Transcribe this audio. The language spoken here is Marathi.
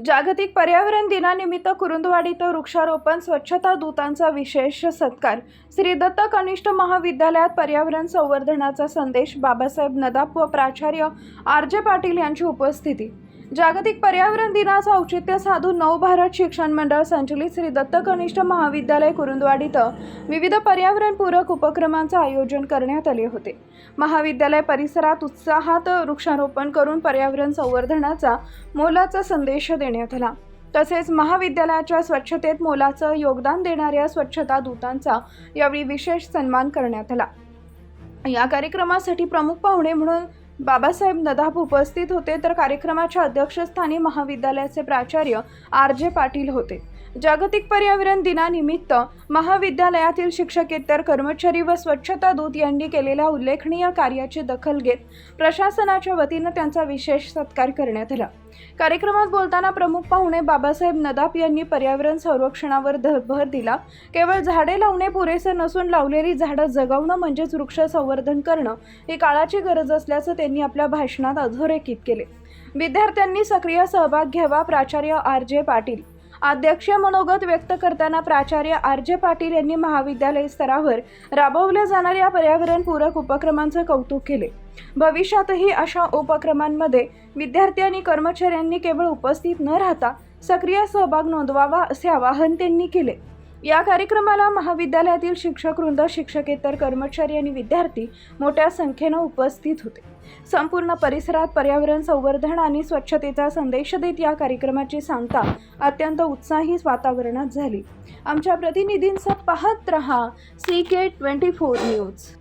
जागतिक पर्यावरण दिनानिमित्त कुरुंदवाडी इथं वृक्षारोपण स्वच्छता दूतांचा विशेष सत्कार। श्री दत्त कनिष्ठ महाविद्यालयात पर्यावरण संवर्धनाचा संदेश। बाबासाहेब नदाफ व प्राचार्य आर.जे. पाटील यांची उपस्थिती। जागतिक पर्यावरण दिनाचं औचित्य साधून नवभारत शिक्षण मंडळ संचलित श्री दत्त कनिष्ठ महाविद्यालय कुरुंदवाडी इथं विविध पर्यावरणपूरक उपक्रमांचे आयोजन करण्यात आले होते। महाविद्यालय परिसरात उत्साहात वृक्षारोपण करून पर्यावरण संवर्धनाचा मोलाचा संदेश देण्यात आला। तसेच महाविद्यालयाच्या स्वच्छतेत मोलाचं योगदान देणाऱ्या स्वच्छता दूतांचा यावेळी विशेष सन्मान करण्यात आला। या कार्यक्रमासाठी प्रमुख पाहुणे म्हणून बाबासाहेब नदाफ उपस्थित होते, तर कार्यक्रमाच्या अध्यक्षस्थानी महाविद्यालयाचे प्राचार्य आर.जे. पाटील होते। जागतिक पर्यावरण दिनानिमित्त महाविद्यालयातील शिक्षकेतर कर्मचारी व स्वच्छता दूत यांनी केलेल्या उल्लेखनीय कार्याची दखल घेत प्रशासनाच्या वतीने त्यांचा विशेष सत्कार करण्यात आला। कार्यक्रमात बोलताना प्रमुख पाहुणे बाबासाहेब नदाफ यांनी पर्यावरण संरक्षणावर भर दिला। केवळ झाडे लावणे पुरेसे नसून लावलेली झाडं जगवणं म्हणजेच वृक्ष संवर्धन करणं ही काळाची गरज असल्याचं त्यांनी आपल्या भाषणात अधोरेखित केले। विद्यार्थ्यांनी सक्रिय सहभाग घ्यावा। प्राचार्य आर.जे. पाटील अध्यक्षीय मनोगत व्यक्त करताना प्राचार्य आर.जे. पाटील यांनी महाविद्यालय स्तरावर राबवल्या जाणाऱ्या पर्यावरणपूरक उपक्रमांचे कौतुक केले। भविष्यातही अशा उपक्रमांमध्ये विद्यार्थी आणि कर्मचाऱ्यांनी केवळ उपस्थित न राहता सक्रिय सहभाग नोंदवावा असे आवाहन त्यांनी केले। या कार्यक्रमाला महाविद्यालयातील शिक्षकवृंद, शिक्षकेतर कर्मचारी आणि विद्यार्थी मोठ्या संख्येने उपस्थित होते। संपूर्ण परिसरात पर्यावरण संवर्धन आणि स्वच्छतेचा संदेश देत या कार्यक्रमाची सांगता अत्यंत उत्साही वातावरणात झाली। आमच्या प्रतिनिधींचा पाहत रहा CK24 न्यूज।